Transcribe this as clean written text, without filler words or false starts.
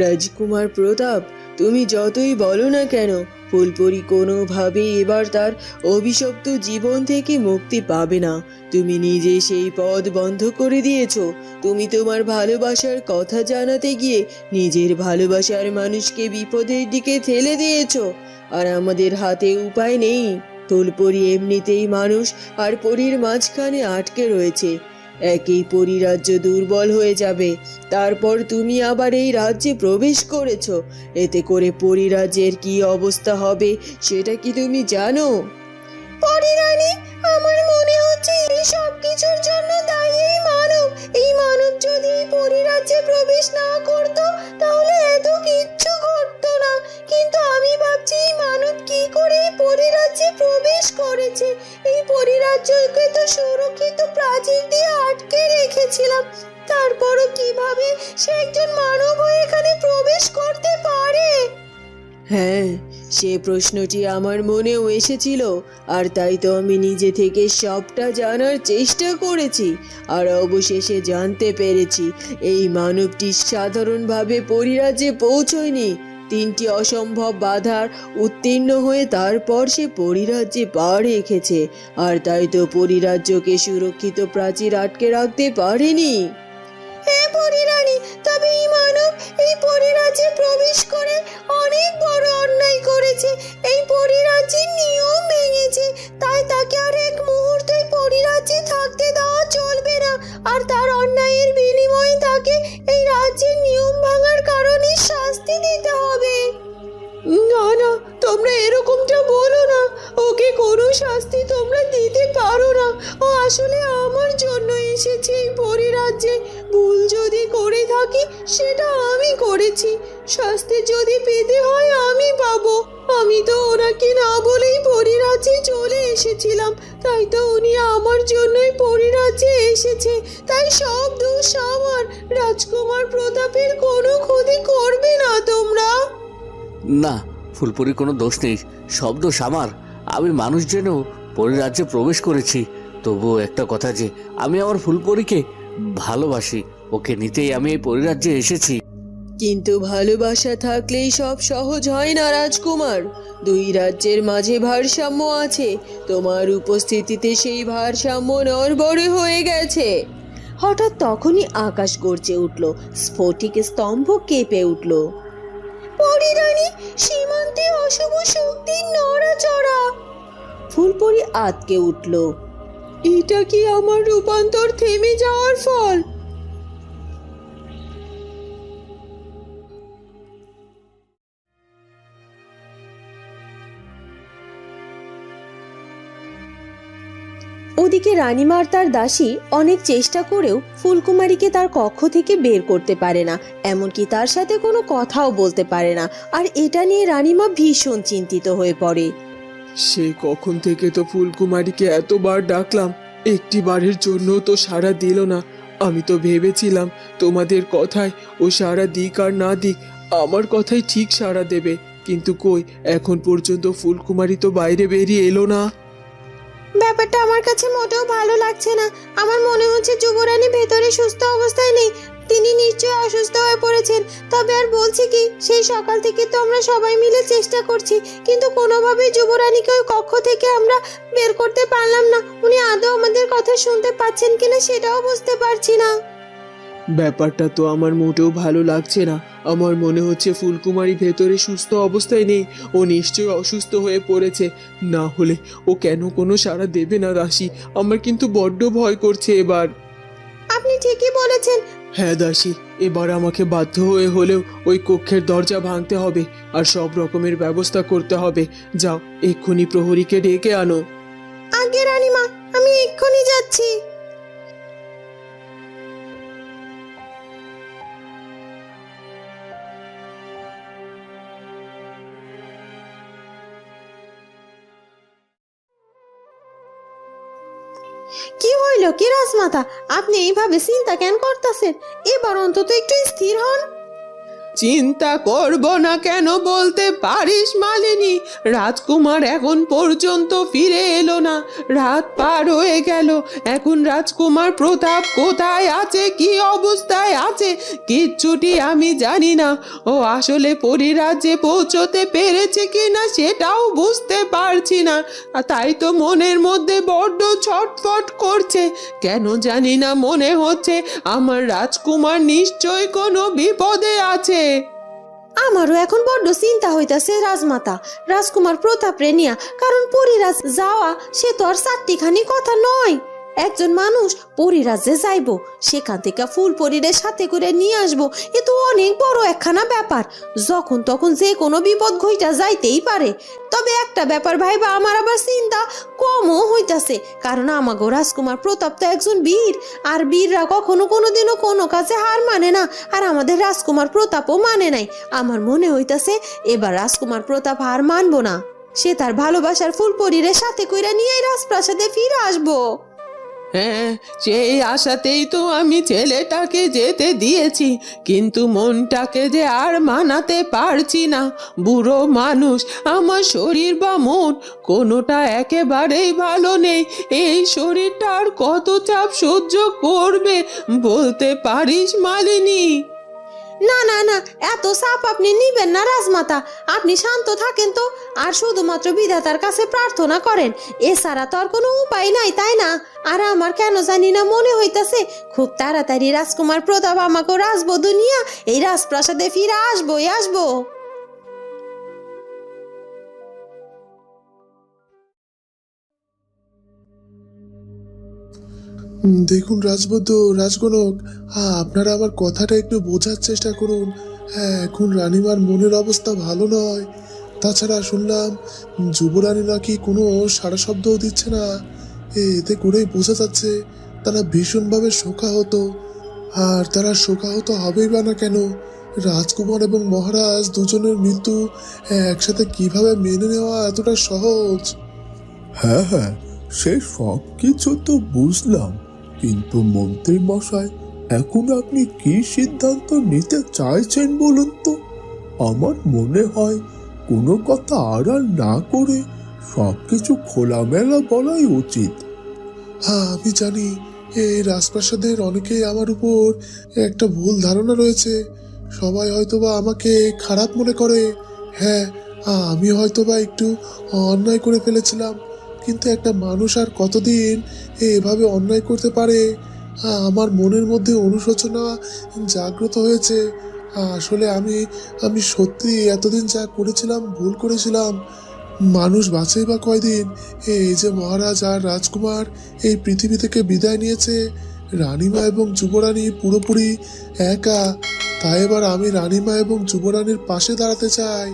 রাজকুমার প্রতাপ, তুমি যতই বলো না কেন, ফুলপরি কোনোভাবেই এবার তার অভিশপ্ত জীবন থেকে মুক্তি পাবে না। তুমি নিজে সেই পথ বন্ধ করে দিয়েছো। তুমি তোমার ভালোবাসার কথা জানাতে গিয়ে নিজের ভালোবাসার মানুষকে বিপদের দিকে ঠেলে দিয়েছো। আর আমাদের হাতে উপায় নেই। ফুলপরি এমনিতেই মানুষ আর পরীর মাঝখানে আটকে রয়েছে। একই পরিরাজ্য দুর্বল হয়ে যাবে। তারপর তুমি আবার এই রাজ্যে প্রবেশ করেছো। এতে করে পরিরাজ্যের কি অবস্থা হবে সেটা কি তুমি জানো? পরিরানী, আমার মনে হচ্ছে এই সব কিছুর জন্য দায়ী এই মানব। এই মানব যদি এই পরিরাজ্যে প্রবেশ না করত তাহলে এত কিচ্ছু ঘটতো না। কিন্তু আমি ভাবছি এই মানব কি করে এই পরিরাজ্যে প্রবেশ করেছে। এই পরিরাজ্যকে তো সুরক্ষিত প্রাচীর দিয়ে আটকে রেখেছিলাম, তারপরও কিভাবে সে একজন মানব হয়ে এখানে প্রবেশ করতে পারে? হ্যাঁ, সে প্রশ্নটি আমার মনেও এসেছিল। আর তাই তো আমি নিজে থেকে সবটা জানার চেষ্টা করেছি। আর অবশেষে জানতে পেরেছি এই মানবটি সাধারণভাবে পরিরাজ্যে পৌঁছয়নি। 3টি অসম্ভব বাধার উত্তীর্ণ হয়ে তারপর সে পরিরাজ্যে পা রেখেছে। আর তাই তো পরিরাজ্যকে সুরক্ষিত প্রাচীর আটকে রাখতে পারেনি। হ্যাঁ পরিরানী, তবে এই মানব এই পরিরাজ্যে প্রবেশ করে অনেক বড় অন্যায় করেছে। এই পরিরাজ্যের নিয়ম ভেঙেছে। তাই তাকে আর এক মুহূর্ত এই পরিরাজ্যে থাকতে দেওয়া চলবে না। আর তার অন্যায়ের বিনিময়ে তাকে এই রাজ্যের নিয়ম ভাঙার কারণে শাস্তি দিতে হবে। না না, তোমরা এরকমটা বলো না। ওকে কোনো শাস্তি তোমরা দিতে পারো না। ও আসলে আমার জন্য এসেছে এই পরিরাজ্যে। ভুল যদি করে থাকি সেটা আমি করেছি। শাস্তি যদি পেতে হয় আমি পাবো। আমি তো ওনাকে না বলেই পরিরাজ্যে চলে এসেছিলাম। তাই তো উনি আমার জন্যই পরিরাজ্যে এসেছে। তাই সব দোষ আমার। রাজকুমার প্রতাপের কোনো ক্ষতি করবে না তোমরা। না, ফুলপরির কোনো দোষ নেই, সব দোষ আমার। আমি মানুষ জেনেও পরিরাজ্যে প্রবেশ করেছি। তবুও একটা কথা যে আমি আমার ফুলপরিকে ভালোবাসি, ওকে নিতেই আমি এই পরিরাজ্যে এসেছি। কিন্তু ভালোবাসা থাকলেই সব সহজ হয় না রাজকুমার। 2 রাজ্যের মাঝে ভারসাম্য আছে। তোমার উপস্থিতিতে সেই ভারসাম্য নড়বড়ে হয়ে গেছে। হঠাৎ তখনই আকাশ গর্জে উঠল, স্ফটিক স্তম্ভ কেঁপে উঠল। পরিরানী, সীমান্তে অশুভ শক্তির নড়াচড়া। ফুলপরি আঁতকে উঠল। এটা কি আমার রূপান্তর থেমে যাওয়ার ফল? ওদিকে রানীমার তার দাসী অনেক চেষ্টা করেও ফুলকুমারীকে তার কক্ষ থেকে বের করতে পারে না, এমনকি তার সাথে কোনো কথাও বলতে পারে না। আর এটা নিয়ে রানীমা ভীষণ চিন্তিত হয়ে পড়ে। সে কখন থেকে তো ফুলকুমারীকে এতবার ডাকলাম, একটি বারের জন্য তো সাড়া দিল না। আমি তো ভেবেছিলাম তোমাদের কথায় ও সাড়া দিক আর না দিক আমার কথাই ঠিক সাড়া দেবে। কিন্তু কই, এখন পর্যন্ত ফুলকুমারী তো বাইরে বেরিয়ে এলো না। ব্যাপারটা আমার কাছে মোটেও ভালো লাগছে না। আমার মনে হচ্ছে যুবরানী ভেতরে সুস্থ অবস্থায় নেই। তিনি নিশ্চয়ই অসুস্থ হয়ে পড়েছেন। তবে আর বলছি কি, সেই সকাল থেকে তো আমরা সবাই মিলে চেষ্টা করছি, কিন্তু কোনোভাবেই যুবরানীকে ওই কক্ষ থেকে আমরা বের করতে পারলাম না। উনি আদৌ আমাদের কথা শুনতে পাচ্ছেন কিনা সেটাও বুঝতে পারছি না। ব্যাপারটা তো আমার মোটেও ভালো লাগছে না। আমার মনে হচ্ছে ফুলকুমারী ভেতরে সুস্থ অবস্থায় নেই। ও নিশ্চয়ই অসুস্থ হয়ে পড়েছে। না হলে ও কেন কোনো সাড়া দেবে না দাসী? আমার কিন্তু বড্ড ভয় করছে এবার। আপনি ঠিকই বলেছেন। হ্যাঁ দাসী, এবার আমাকে বাধ্য হয়ে হলেও ওই কক্ষের দরজা ভাঙতে হবে আর সব রকমের ব্যবস্থা করতে হবে। যাও, এক্ষুনি প্রহরীকে ডেকে আনো। আগে রানীমা, আমি এক্ষুনি যাচ্ছি। কি হইল কি রাজমাতা, আপনি এইভাবে চিন্তা কেন করতেছেন? এবার অন্তত একটু স্থির হন। চিন্তা করব না কেন বলতে পারিস মালিনী? রাজকুমার এখন পর্যন্ত ফিরে এলো না, রাত পার হয়ে গেল। এখন রাজকুমার প্রতাপ কোথায় আছে, কি অবস্থায় আছে, কিচ্ছুটি আমি জানি না। ও আসলে পরিরাজ্যে পৌঁছতে পেরেছে কিনা সেটাও বুঝতে পারছি না। তাই তো মনের মধ্যে বড্ড ছটফট করছে। কেন জানি না মনে হচ্ছে আমার রাজকুমার নিশ্চয়ই কোনো বিপদে আছে। আমারও এখন বড্ড চিন্তা হইতাছে রাজমাতা, রাজকুমার প্রতাপ রে নিয়া। কারণ পরিরাজ যাওয়া সে তো আর চারটিখানি কথা নয়। একজন মানুষ পরিরাজ্যে যাইবো, সেখান থেকে ফুলপরীদের সাথে করে নিয়ে আসবো, এ তো অনেক বড় একখানা ব্যাপার। যখন তখন যে কোনো বিপদ ঘইটা যাইতেই পারে। তবে একটা ব্যাপার ভাইবা আমার আবার চিন্তা কমও হইতাছে, কারণ আমাগো রাজকুমার প্রতাপ তো একজন বীর, আর বীররা কখনো কোনোদিনও কোনো কাছে হার মানে না। আর আমাদের রাজকুমার প্রতাপও মানে নাই। আমার মনে হইতাছে এবার রাজকুমার প্রতাপ হার মানবো না, সে তার ভালোবাসার ফুলপরীদের সাথে কইরা নিয়ে রাজপ্রাসাদে ফিরে আসবো। হ্যাঁ, সেই আশাতেই তো আমি ছেলেটাকে যেতে দিয়েছি, কিন্তু মনটাকে যে আর মানাতে পারছি না। বুড়ো মানুষ, আমার শরীর বা মন কোনোটা একেবারেই ভালো নেই। এই শরীরটা আর কত চাপ সহ্য করবে বলতে পারিস মালিনী? না না না, এত চাপ আপনি নিবেন না রাজমাতা। আপনি শান্ত থাকেন তো, আর শুধুমাত্র বিধাতার কাছে প্রার্থনা করেন। এছাড়া তো আর কোনো উপায় নাই, তাই না? আর আমার কেন জানি না মনে হইতাছে খুব তাড়াতাড়ি রাজকুমার প্রতাপ আমাকে রাজবধূ নিয়া এই রাজপ্রাসাদে ফিরে আসবোই আসবো। দেখুন রাজবদ্ধ, রাজগণক, আপনারা আমার কথাটা একটু বোঝার চেষ্টা করুন। হ্যাঁ, এখন রানীমার মনের অবস্থা ভালো নয়। তাছাড়া শুনলাম যুবরানী নাকি কোনো সাড়া শব্দও দিচ্ছে না। এতে করেই বোঝা যাচ্ছে তারা ভীষণভাবে শোকাহত। আর তারা শোকাহত হবেই বা না কেন? রাজকুমার এবং মহারাজ দুজনের মৃত্যু একসাথে কিভাবে মেনে নেওয়া এতটা সহজ? হ্যাঁ হ্যাঁ, সে সব কিছু তো বুঝলাম, কিন্তু মন্ত্রী মশাই, এখন আপনি কি সিদ্ধান্ত নিতে চাইছেন বলুন তো? আমার মনে হয় কোনো কথা আড়াল না করে সবকিছু খোলামেলা বলাই উচিত। হ্যাঁ, আমি জানি এই রাজপ্রাসাদের অনেকেই আমার উপর একটা ভুল ধারণা রয়েছে। সবাই হয়তোবা আমাকে খারাপ মনে করে। হ্যাঁ, আমি হয়তোবা একটু অন্যায় করে ফেলেছিলাম, কিন্তু একটা মানুষ আর কতদিন এভাবে অন্যায় করতে পারে? আমার মনের মধ্যে অনুশোচনা জাগ্রত হয়েছে। আসলে আমি সত্যি এতদিন যা করেছিলাম ভুল করেছিলাম। মানুষ বাঁচেই বা কয়দিন? এই যে মহারাজ আর রাজকুমার এই পৃথিবী থেকে বিদায় নিয়েছে, রানীমা এবং যুবরানী পুরোপুরি একা। তাই এবার আমি রানীমা এবং যুবরানীর পাশে দাঁড়াতে চাই।